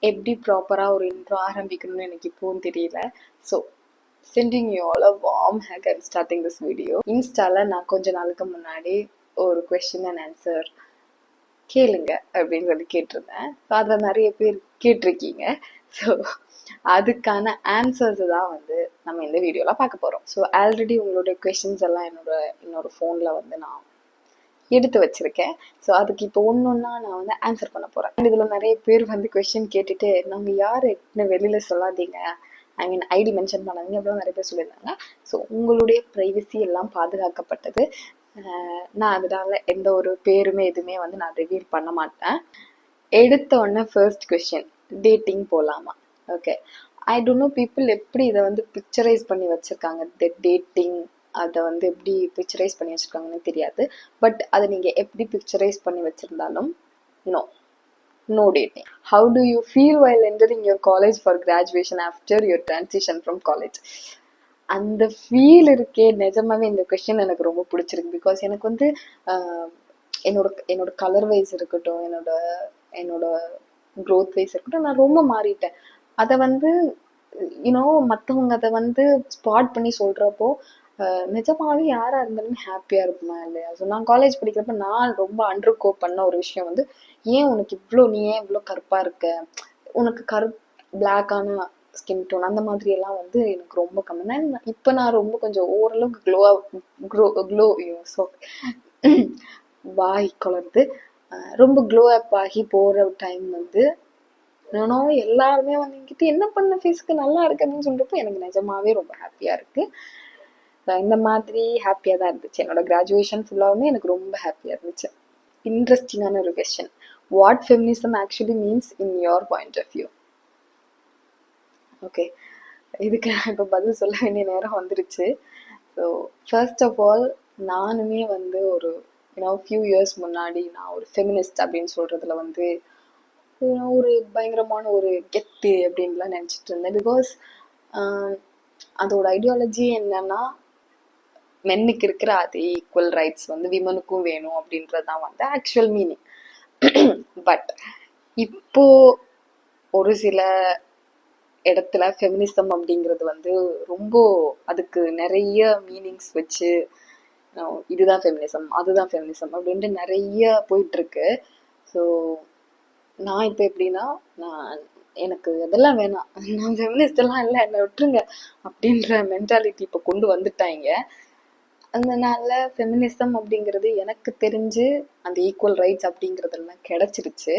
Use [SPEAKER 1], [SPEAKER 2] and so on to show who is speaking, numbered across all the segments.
[SPEAKER 1] எப்படி ப்ராப்பராக ஒரு இன்ட்ரோ ஆரம்பிக்கணும்னு எனக்கு இப்போவும் தெரியல. So sending you all a warm hug and starting this video. இன்ஸ்டால நான் கொஞ்ச நாளுக்கு முன்னாடி ஒரு கொஸ்டின் அண்ட் ஆன்சர் கேளுங்க அப்படின்னு சொல்லி கேட்டிருந்தேன். ஸோ அதில் நிறைய பேர் கேட்டிருக்கீங்க. ஸோ அதுக்கான ஆன்சர்ஸ் தான் வந்து நம்ம இந்த வீடியோவில் பார்க்க போகிறோம். ஸோ ஆல்ரெடி உங்களுடைய கொஸ்டின்ஸ் எல்லாம் இன்னொரு ஃபோனில் வந்து நான் எடுத்து வச்சிருக்கேன். ஸோ அதுக்கு இப்போ ஒன்னொன்னா நான் வந்து ஆன்சர் பண்ண போறேன். இதில் நிறைய பேர் வந்து கொஸ்டின் கேட்டுட்டு நாங்கள் யார் வெளியில சொல்லாதீங்க, ஐ மீன் ஐடி மென்ஷன் பண்ணாதீங்க அப்படிலாம் நிறைய பேர் சொல்லியிருந்தாங்க. ஸோ உங்களுடைய ப்ரைவசி எல்லாம் பாதுகாக்கப்பட்டது. நான் அதனால எந்த ஒரு பேருமே எதுவுமே வந்து நான் ரிவீல் பண்ண மாட்டேன். எடுத்த உடனே ஃபர்ஸ்ட் கொஸ்டின், டேட்டிங் போகலாமா? Okay, I don't know people எப்படி இதை வந்து பிக்சரைஸ் பண்ணி வச்சிருக்காங்க. டேட்டிங் அதை வந்து எப்படி பிக்சரைஸ் பண்ணி வச்சுருக்காங்கன்னு தெரியாது. பட் அதை நீங்கள் எப்படி பிக்சரைஸ் பண்ணி வச்சுருந்தாலும் no dating. How do you feel while entering your college for graduation after your transition from college? அந்த ஃபீல் இருக்கே, நிஜமாவே இந்த கொஸ்டின் எனக்கு ரொம்ப பிடிச்சிருக்கு. பிகாஸ் எனக்கு வந்து என்னோட கலர் வைஸ் இருக்கட்டும், என்னோட க்ரோத் வைஸ் இருக்கட்டும், நான் ரொம்ப மாறிட்டேன். அதை வந்து மற்றவங்க அதை வந்து ஸ்பாட் பண்ணி சொல்கிறப்போ நிஜமாவே யாரா இருந்தாலும் ஹாப்பியா இருக்குமா இல்லையா? ஸோ நான் காலேஜ் படிக்கிறப்ப நான் ரொம்ப அண்டர் கோ பண்ண ஒரு விஷயம் வந்து, நீ ஏன் இவ்வளோ கருப்பா இருக்க, உனக்கு பிளாக்கான ஸ்கின் டோன் அந்த மாதிரி எல்லாம் வந்து எனக்கு ரொம்ப கம்மி. இப்போ நான் ரொம்ப கொஞ்சம் ஓரளவுக்கு வாய் குளருது, ரொம்ப க்ளோ அப் ஆகி போற டைம் வந்து எல்லாருமே வந்து என்கிட்ட என்ன பண்ண ஃபேஸ்க்கு நல்லா இருக்கு அப்படின்னு சொல்றப்போ எனக்கு நிஜமாவே ரொம்ப ஹாப்பியா இருக்கு. இந்த மாதிரி ஹாப்பியாக தான் இருந்துச்சு. என்னோட கிராஜுவேஷன் ஃபுல்லாகவுமே எனக்கு ரொம்ப ஹாப்பியாக இருந்துச்சு. இன்ட்ரெஸ்டிங்கான ஒரு question, what feminism actually means in your point of view? Okay, இதுக்கு நான் இப்போ பதில் சொல்ல வேண்டிய நேரம் வந்துருச்சு. ஸோ ஃபர்ஸ்ட் ஆஃப் ஆல், நானுமே வந்து ஒரு ஃபியூ இயர்ஸ் முன்னாடி நான் ஒரு ஃபெமினிஸ்ட் அப்படின்னு சொல்கிறதுல வந்து ஒரு பயங்கரமான ஒரு கெத்து அப்படின்லாம் நினச்சிட்டு இருந்தேன். பிகாஸ் அதோட ஐடியாலஜி என்னன்னா, மென்னுக்கு இருக்கிற அதே ஈக்குவல் ரைட்ஸ் வந்து விமனுக்கும் வேணும் அப்படின்றது தான் வந்து ஆக்சுவல் மீனிங். பட் இப்போ ஒரு சில இடத்துல ஃபெமினிசம் அப்படிங்கிறது வந்து ரொம்ப அதுக்கு நிறைய மீனிங்ஸ் வச்சு இதுதான் ஃபெமினிசம், அதுதான் ஃபெமினிசம் அப்படின்ட்டு நிறைய போயிட்டு இருக்கு. ஸோ நான் இப்போ எப்படின்னா, எனக்கு அதெல்லாம் வேணாம், நான் ஃபெமினிஸ்ட் எல்லாம் இல்லை, என்னை விட்டுருங்க அப்படின்ற மென்டாலிட்டி இப்போ கொண்டு வந்துட்டாங்க. அதனால ஃபெமினிசம் அப்படிங்கிறது எனக்கு தெரிஞ்சு அந்த ஈக்குவல் ரைட்ஸ் அப்படிங்கிறதெல்லாம் கிடைச்சிருச்சு.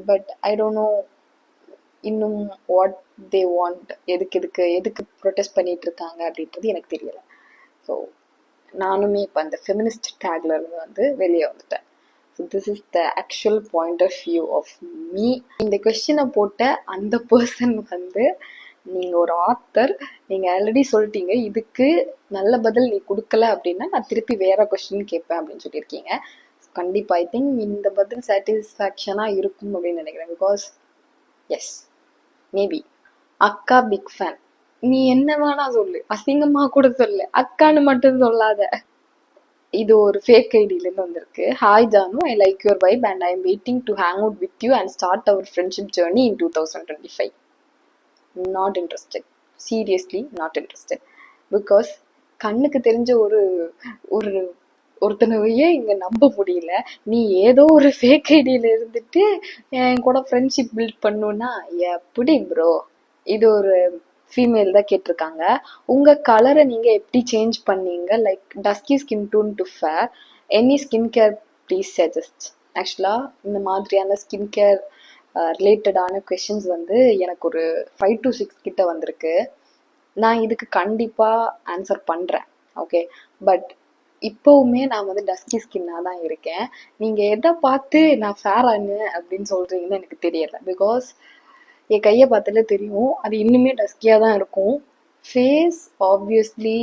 [SPEAKER 1] பட் ஐ டோன்ட் நோ இன்னும் வாட் தே வாண்ட், எதுக்கு ப்ரொடெஸ்ட் பண்ணிட்டு இருக்காங்க அப்படின்றது எனக்கு தெரியல. ஸோ நானுமே இப்போ அந்த ஃபெமினிஸ்ட் டேக்ல இருந்து வந்து வெளியே வந்துட்டேன். So this is the actual point of view of me. இந்த கொஸ்டினை போட்ட அந்த பர்சன் வந்து, நீங்கள் ஒரு ஆத்தர், நீங்கள் ஆல்ரெடி சொல்லிட்டீங்க, இதுக்கு நல்ல பதில் நீ கொடுக்கல அப்படின்னா நான் திருப்பி வேற கொஸ்டின் கேட்பேன் அப்படின்னு சொல்லியிருக்கீங்க. கண்டிப்பாக ஐ திங்க் இந்த பதில் சாட்டிஸ்ஃபேக்ஷனாக இருக்கும் அப்படின்னு நினைக்கிறேன். பிகாஸ் எஸ், மேபி அக்கா பிக் ஃபேன். நீ என்ன வேணா சொல்லு, அசிங்கமாக கூட சொல்லு, அக்கான்னு மட்டும் சொல்லாத. இது ஒரு ஃபேக் ஐடியிலேருந்து வந்திருக்கு. Hi Janu, I like your vibe and I am waiting to hang out with you and start our friendship journey in 2025. Not interested, seriously not interested. Because கண்ணுக்கு தெரிஞ்ச ஒருத்தனையே இங்க நம்ப முடியல. நீ ஏதோ ஒரு ஃபேக் ஐடியில இருந்துட்டு என் கூட ஃப்ரெண்ட்ஷிப் பில்ட் பண்ணுன்னா எப்படி ப்ரோ? இது ஒரு ஃபீமேல் தான் கேட்டிருக்காங்க. உங்க கலரை நீங்க எப்படி சேஞ்ச் பண்ணீங்க? Like dusky skin tone to fair, any skin care please suggest. ஆக்சுவலா இந்த மாதிரியான ஸ்கின் கேர் ரிலேட்டடான கொஷின்ஸ் வந்து எனக்கு ஒரு 5 to 6 கிட்ட வந்திருக்கு. நான் இதுக்கு கண்டிப்பாக ஆன்சர் பண்ணுறேன். ஓகே, பட் இப்போவுமே நான் வந்து டஸ்கி ஸ்கின்னாக தான் இருக்கேன். நீங்கள் எதை பார்த்து நான் ஃபேரானு அப்படின்னு சொல்கிறீங்கன்னு எனக்கு தெரியலை. பிகாஸ் என் கையை பார்த்தாலே தெரியும், அது இன்னுமே டஸ்கியாக தான் இருக்கும். Face obviously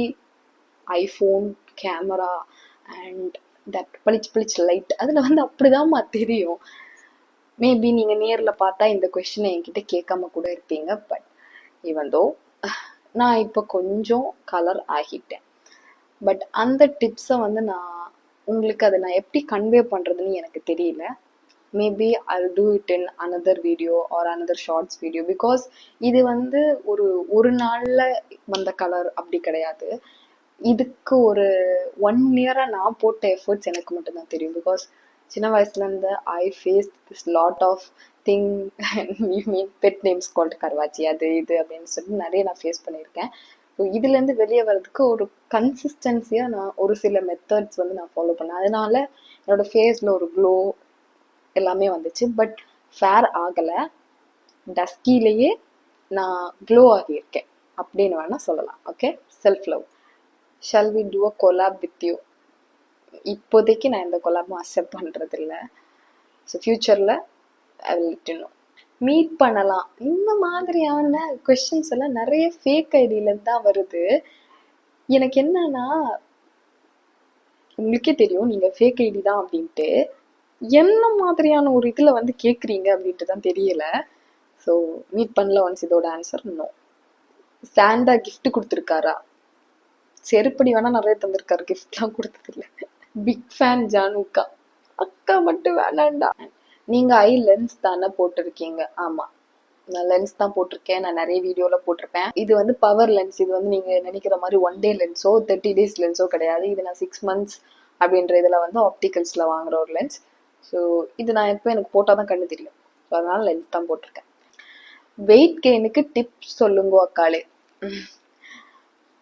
[SPEAKER 1] iPhone camera and that பளிச்சு லைட், அதில் வந்து அப்படிதான்மா தெரியும். மேபி நீங்கள் நேரில் பார்த்தா இந்த கொஸ்டினை என்கிட்ட கேட்காம கூட இருப்பீங்க. பட் ஈவன்தோ நான் இப்போ கொஞ்சம் கலர் ஆகிட்டேன். பட் அந்த டிப்ஸை வந்து உங்களுக்கு அதை நான் எப்படி கன்வே பண்ணுறதுன்னு எனக்கு தெரியல. Maybe I'll do it in another video or another shorts video because இது வந்து ஒரு நாளில் வந்த கலர் அப்படி கிடையாது. இதுக்கு ஒரு 1 year நான் போட்ட எஃபர்ட்ஸ் எனக்கு மட்டும்தான் தெரியும். பிகாஸ் சின்ன வயசுலேருந்து I face this lot of thing mean pet names called கருவாச்சி அது இது அப்படின்னு சொல்லிட்டு நிறைய நான் ஃபேஸ் பண்ணியிருக்கேன். ஸோ இதுலேருந்து வெளியே வர்றதுக்கு ஒரு கன்சிஸ்டன்சியாக நான் ஒரு சில மெத்தட்ஸ் வந்து நான் ஃபாலோ பண்ணேன். அதனால என்னோட ஃபேஸில் ஒரு க்ளோ எல்லாமே வந்துச்சு. பட் ஃபேர் ஆகலை, டஸ்கிலேயே நான் க்ளோ ஆகியிருக்கேன் அப்படின்னு வேணால் சொல்லலாம். Okay, self love. Shall we do a collab with you? இப்போதைக்கு நான் எந்த கொலாபும் அக்செப்ட் பண்ணுறது இல்லை. ஸோ ஃப்யூச்சரில் I will let you know. Meet பண்ணலாம் இந்த மாதிரியான கொஸ்டின்ஸ் எல்லாம் நிறைய ஃபேக் ஐடியிலேருந்து தான் வருது. எனக்கு என்னன்னா, உங்களுக்கே தெரியும் நீங்கள் ஃபேக் ஐடி தான் அப்படின்ட்டு, என்ன மாதிரியான ஒரு இதில் வந்து கேட்குறீங்க அப்படின்ட்டு தான் தெரியல. ஸோ மீட் பண்ணல ஒன்ஸ் இதோட ஆன்சர் நோ. சாண்டா கிஃப்ட் கொடுத்துருக்காரா? செருப்படி வேணா நிறைய தந்திருக்காரு, கிஃப்ட்லாம் கொடுத்ததில்ல. Big fan ஜானுக்கா. அக்கா மட்டும் வேணாண்டா. நீங்கள் ஐ லென்ஸ் தானே போட்டிருக்கீங்க? ஆமாம், நான் லென்ஸ் தான் போட்டிருக்கேன். நான் நிறைய வீடியோவில் போட்டிருப்பேன். இது வந்து பவர் லென்ஸ். இது வந்து நீங்கள் நினைக்கிற மாதிரி 1 day லென்ஸோ 30 days லென்ஸோ கிடையாது. இது நான் 6 months அப்படின்ற இதில் வந்து ஆப்டிகல்ஸில் வாங்குற ஒரு லென்ஸ். ஸோ இது நான் எப்போ எனக்கு போட்டால் தான் கண்ணு தெரியும். ஸோ அதனால் லென்ஸ் தான் போட்டிருக்கேன். வெயிட் கெயினுக்கு டிப்ஸ் சொல்லுங்க அக்காளே.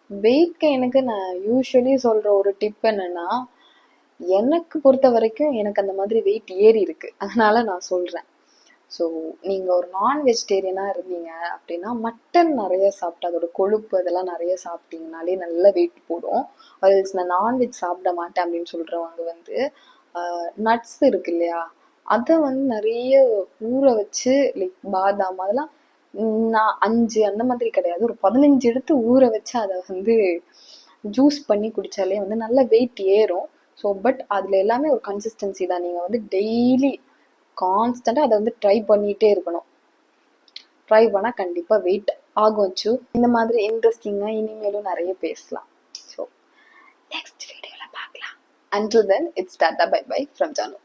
[SPEAKER 1] வெயிட் கெயினுக்கு நான் யூஸ்வலி சொல்கிற ஒரு டிப் என்னென்னா, எனக்கு பொறுத்த வரைக்கும் எனக்கு அந்த மாதிரி வெயிட் ஏறி இருக்கு, அதனால நான் சொல்கிறேன். ஸோ நீங்கள் ஒரு நான் வெஜிடேரியனாக இருந்தீங்க அப்படின்னா மட்டன் நிறைய சாப்பிட்டு அதோட கொழுப்பு அதெல்லாம் நிறைய சாப்பிட்டீங்கனாலே நல்ல வெயிட் போடும். அது நான் நான்வெஜ் சாப்பிட மாட்டேன் அப்படின்னு சொல்கிறவங்க வந்து நட்ஸ் இருக்கு இல்லையா, அதை வந்து நிறைய ஊற வச்சு லைக் பாதாம் அதெல்லாம் நான் 5 அந்த மாதிரி கிடையாது, ஒரு 15 எடுத்து ஊற வச்சு அதை வந்து ஜூஸ் பண்ணி குடித்தாலே வந்து நல்ல வெயிட் ஏறும். ஸோ பட் அதில் எல்லாமே ஒரு கன்சிஸ்டன்சி தான். நீங்கள் வந்து டெய்லி கான்ஸ்டண்ட்டாக அதை வந்து ட்ரை பண்ணிகிட்டே இருக்கணும். ட்ரை பண்ணால் கண்டிப்பாக வெயிட் ஆகும். இந்த மாதிரி இன்ட்ரெஸ்டிங்காக இனிமேலும் நிறைய பேசலாம். ஸோ நெக்ஸ்ட் வீடியோவில் பார்க்கலாம். Until then, it's Tata bye bye from Janu.